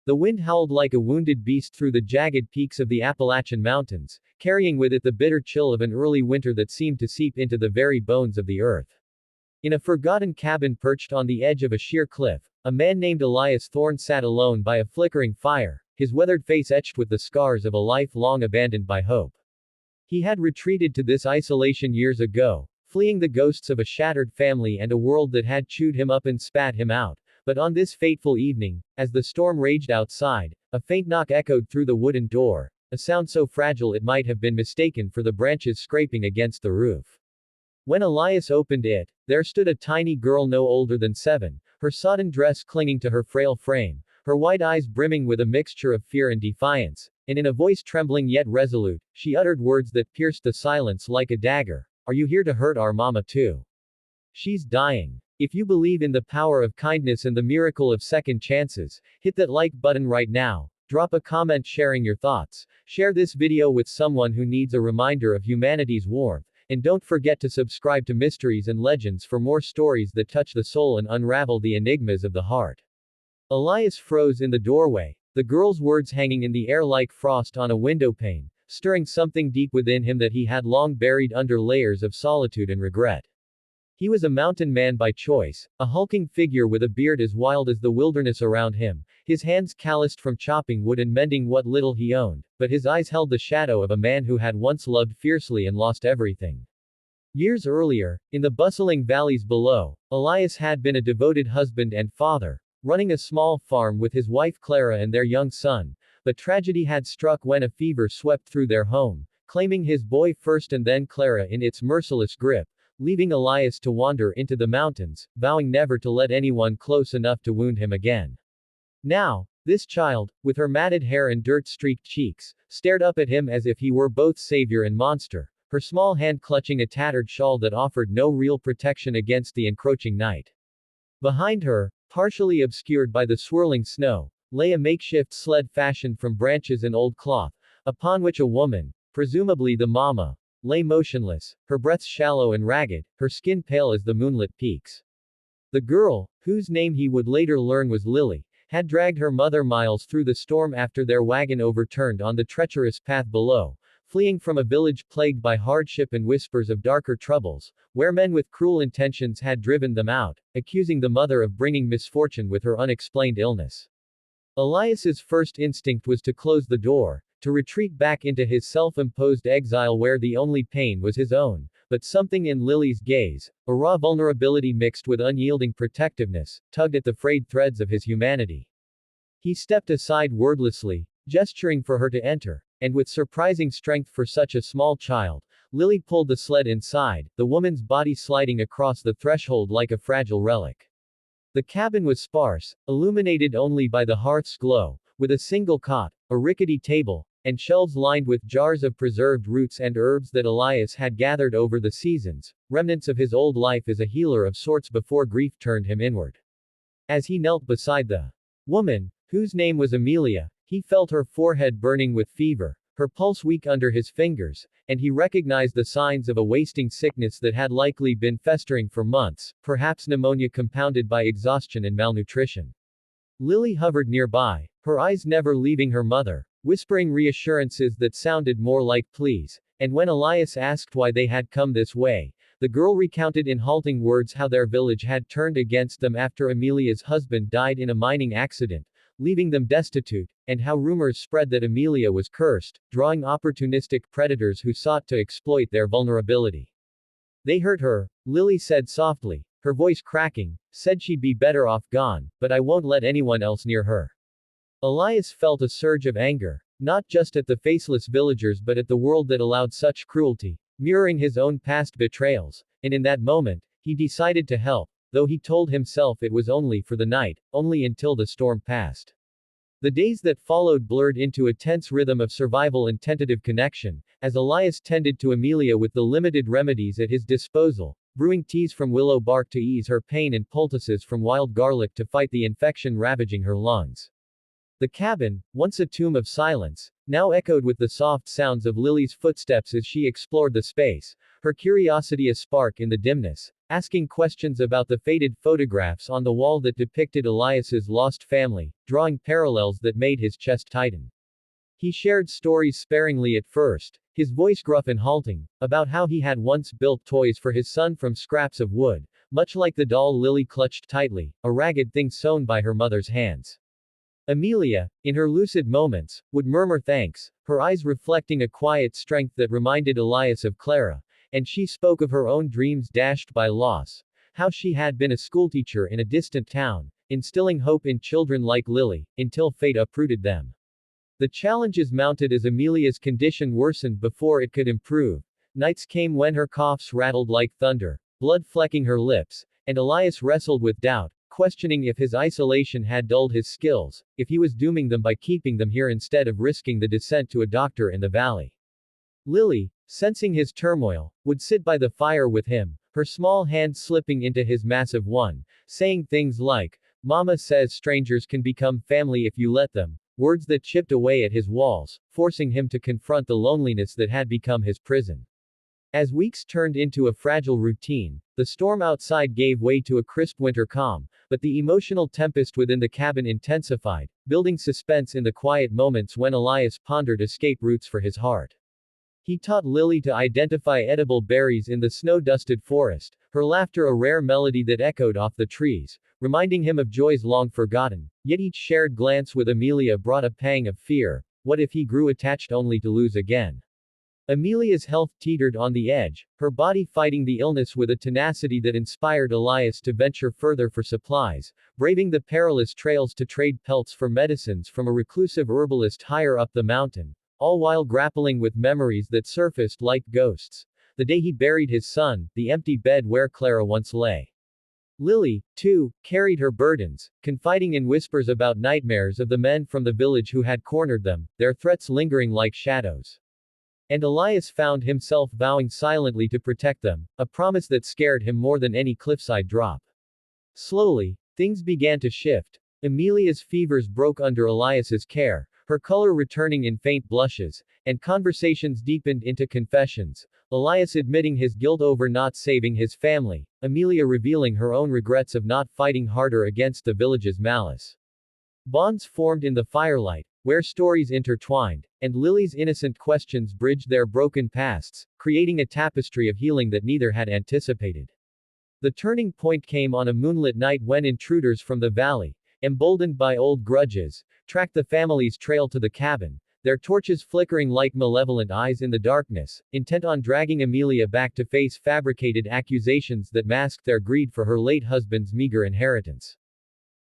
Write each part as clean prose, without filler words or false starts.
The wind howled like a wounded beast through the jagged peaks of the Appalachian Mountains, carrying with it the bitter chill of an early winter that seemed to seep into the very bones of the earth. In a forgotten cabin perched on the edge of a sheer cliff, a man named Elias Thorne sat alone by a flickering fire, his weathered face etched with the scars of a life long abandoned by hope. He had retreated to this isolation years ago, fleeing the ghosts of a shattered family and a world that had chewed him up and spat him out. But on this fateful evening, as the storm raged outside, a faint knock echoed through the wooden door, a sound so fragile it might have been mistaken for the branches scraping against the roof. When Elias opened it, there stood a tiny girl no older than 7, her sodden dress clinging to her frail frame, her wide eyes brimming with a mixture of fear and defiance, and in a voice trembling yet resolute, she uttered words that pierced the silence like a dagger. Are you here to hurt our mama too? She's dying. If you believe in the power of kindness and the miracle of second chances, hit that like button right now, drop a comment sharing your thoughts, share this video with someone who needs a reminder of humanity's warmth, and don't forget to subscribe to Mysteries and Legends for more stories that touch the soul and unravel the enigmas of the heart. Elias froze in the doorway, the girl's words hanging in the air like frost on a windowpane, stirring something deep within him that he had long buried under layers of solitude and regret. He was a mountain man by choice, a hulking figure with a beard as wild as the wilderness around him, his hands calloused from chopping wood and mending what little he owned, but his eyes held the shadow of a man who had once loved fiercely and lost everything. Years earlier, in the bustling valleys below, Elias had been a devoted husband and father, running a small farm with his wife Clara and their young son, but tragedy had struck when a fever swept through their home, claiming his boy first and then Clara in its merciless grip, leaving Elias to wander into the mountains, vowing never to let anyone close enough to wound him again. Now, this child, with her matted hair and dirt-streaked cheeks, stared up at him as if he were both savior and monster, her small hand clutching a tattered shawl that offered no real protection against the encroaching night. Behind her, partially obscured by the swirling snow, lay a makeshift sled fashioned from branches and old cloth, upon which a woman, presumably the mama, lay motionless, her breaths shallow and ragged, her skin pale as the moonlit peaks. The girl, whose name he would later learn was Lily, had dragged her mother miles through the storm after their wagon overturned on the treacherous path below, fleeing from a village plagued by hardship and whispers of darker troubles, where men with cruel intentions had driven them out, accusing the mother of bringing misfortune with her unexplained illness. Elias's first instinct was to close the door, to retreat back into his self-imposed exile where the only pain was his own, but something in Lily's gaze, a raw vulnerability mixed with unyielding protectiveness, tugged at the frayed threads of his humanity. He stepped aside wordlessly, gesturing for her to enter, and with surprising strength for such a small child, Lily pulled the sled inside, the woman's body sliding across the threshold like a fragile relic. The cabin was sparse, illuminated only by the hearth's glow, with a single cot, a rickety table, and shelves lined with jars of preserved roots and herbs that Elias had gathered over the seasons, remnants of his old life as a healer of sorts before grief turned him inward. As he knelt beside the woman, whose name was Amelia, he felt her forehead burning with fever, her pulse weak under his fingers, and he recognized the signs of a wasting sickness that had likely been festering for months, perhaps pneumonia compounded by exhaustion and malnutrition. Lily hovered nearby, her eyes never leaving her mother, whispering reassurances that sounded more like pleas, and when Elias asked why they had come this way, the girl recounted in halting words how their village had turned against them after Amelia's husband died in a mining accident, leaving them destitute, and how rumors spread that Amelia was cursed, drawing opportunistic predators who sought to exploit their vulnerability. They hurt her, Lily said softly, her voice cracking, said she'd be better off gone, but I won't let anyone else near her. Elias felt a surge of anger, not just at the faceless villagers but at the world that allowed such cruelty, mirroring his own past betrayals, and in that moment, he decided to help, though he told himself it was only for the night, only until the storm passed. The days that followed blurred into a tense rhythm of survival and tentative connection, as Elias tended to Amelia with the limited remedies at his disposal, brewing teas from willow bark to ease her pain and poultices from wild garlic to fight the infection ravaging her lungs. The cabin, once a tomb of silence, now echoed with the soft sounds of Lily's footsteps as she explored the space, her curiosity a spark in the dimness, asking questions about the faded photographs on the wall that depicted Elias's lost family, drawing parallels that made his chest tighten. He shared stories sparingly at first, his voice gruff and halting, about how he had once built toys for his son from scraps of wood, much like the doll Lily clutched tightly, a ragged thing sewn by her mother's hands. Amelia, in her lucid moments, would murmur thanks, her eyes reflecting a quiet strength that reminded Elias of Clara, and she spoke of her own dreams dashed by loss, how she had been a schoolteacher in a distant town, instilling hope in children like Lily, until fate uprooted them. The challenges mounted as Amelia's condition worsened before it could improve. Nights came when her coughs rattled like thunder, blood flecking her lips, and Elias wrestled with doubt, questioning if his isolation had dulled his skills, if he was dooming them by keeping them here instead of risking the descent to a doctor in the valley. Lily, sensing his turmoil, would sit by the fire with him, her small hand slipping into his massive one, saying things like, "Mama says strangers can become family if you let them," words that chipped away at his walls, forcing him to confront the loneliness that had become his prison. As weeks turned into a fragile routine, the storm outside gave way to a crisp winter calm, but the emotional tempest within the cabin intensified, building suspense in the quiet moments when Elias pondered escape routes for his heart. He taught Lily to identify edible berries in the snow-dusted forest, her laughter a rare melody that echoed off the trees, reminding him of joys long forgotten, yet each shared glance with Amelia brought a pang of fear. What if he grew attached only to lose again? Amelia's health teetered on the edge, her body fighting the illness with a tenacity that inspired Elias to venture further for supplies, braving the perilous trails to trade pelts for medicines from a reclusive herbalist higher up the mountain, all while grappling with memories that surfaced like ghosts. The day he buried his son, the empty bed where Clara once lay. Lily, too, carried her burdens, confiding in whispers about nightmares of the men from the village who had cornered them, their threats lingering like shadows. And Elias found himself vowing silently to protect them, a promise that scared him more than any cliffside drop. Slowly, things began to shift. Amelia's fevers broke under Elias's care, her color returning in faint blushes, and conversations deepened into confessions, Elias admitting his guilt over not saving his family, Amelia revealing her own regrets of not fighting harder against the village's malice. Bonds formed in the firelight, where stories intertwined, and Lily's innocent questions bridged their broken pasts, creating a tapestry of healing that neither had anticipated. The turning point came on a moonlit night when intruders from the valley, emboldened by old grudges, tracked the family's trail to the cabin, their torches flickering like malevolent eyes in the darkness, intent on dragging Amelia back to face fabricated accusations that masked their greed for her late husband's meager inheritance.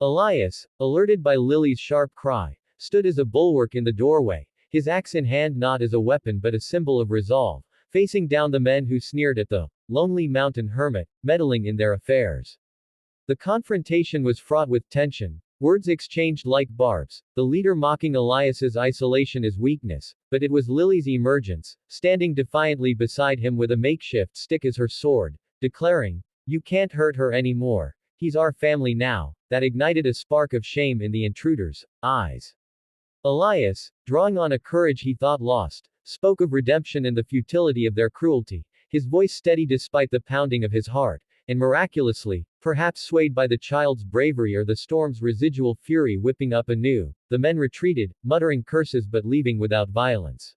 Elias, alerted by Lily's sharp cry, stood as a bulwark in the doorway, his axe in hand not as a weapon but a symbol of resolve, facing down the men who sneered at the lonely mountain hermit, meddling in their affairs. The confrontation was fraught with tension, words exchanged like barbs, the leader mocking Elias's isolation as weakness, but it was Lily's emergence, standing defiantly beside him with a makeshift stick as her sword, declaring, "You can't hurt her anymore, he's our family now," that ignited a spark of shame in the intruder's eyes. Elias, drawing on a courage he thought lost, spoke of redemption and the futility of their cruelty, his voice steady despite the pounding of his heart, and miraculously, perhaps swayed by the child's bravery or the storm's residual fury whipping up anew, the men retreated, muttering curses but leaving without violence.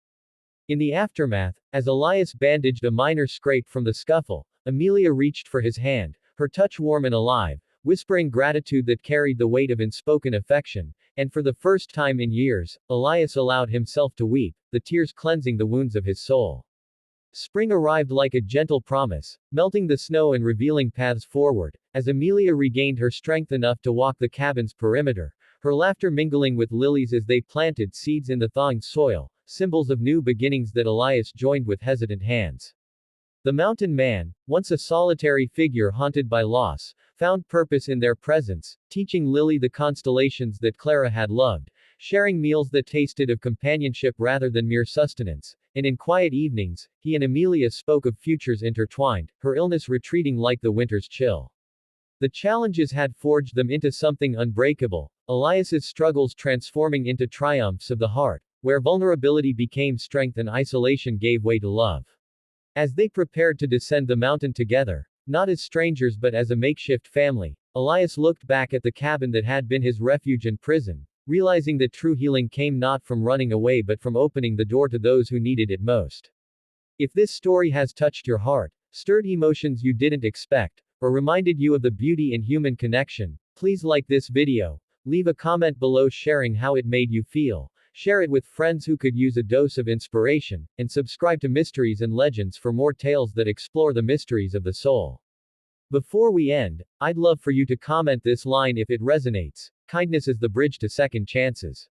In the aftermath, as Elias bandaged a minor scrape from the scuffle, Amelia reached for his hand, her touch warm and alive, whispering gratitude that carried the weight of unspoken affection, and for the first time in years, Elias allowed himself to weep, the tears cleansing the wounds of his soul. Spring arrived like a gentle promise, melting the snow and revealing paths forward, as Amelia regained her strength enough to walk the cabin's perimeter, her laughter mingling with Lily's as they planted seeds in the thawing soil, symbols of new beginnings that Elias joined with hesitant hands. The mountain man, once a solitary figure haunted by loss, found purpose in their presence, teaching Lily the constellations that Clara had loved, sharing meals that tasted of companionship rather than mere sustenance, and in quiet evenings, he and Amelia spoke of futures intertwined, her illness retreating like the winter's chill. The challenges had forged them into something unbreakable, Elias's struggles transforming into triumphs of the heart, where vulnerability became strength and isolation gave way to love. As they prepared to descend the mountain together, Not as strangers but as a makeshift family, Elias looked back at the cabin that had been his refuge and prison, realizing that true healing came not from running away but from opening the door to those who needed it most. If this story has touched your heart, stirred emotions you didn't expect, or reminded you of the beauty in human connection, please like this video, leave a comment below sharing how it made you feel, share it with friends who could use a dose of inspiration, and subscribe to Mysteries and Legends for more tales that explore the mysteries of the soul. Before we end, I'd love for you to comment this line if it resonates: kindness is the bridge to second chances.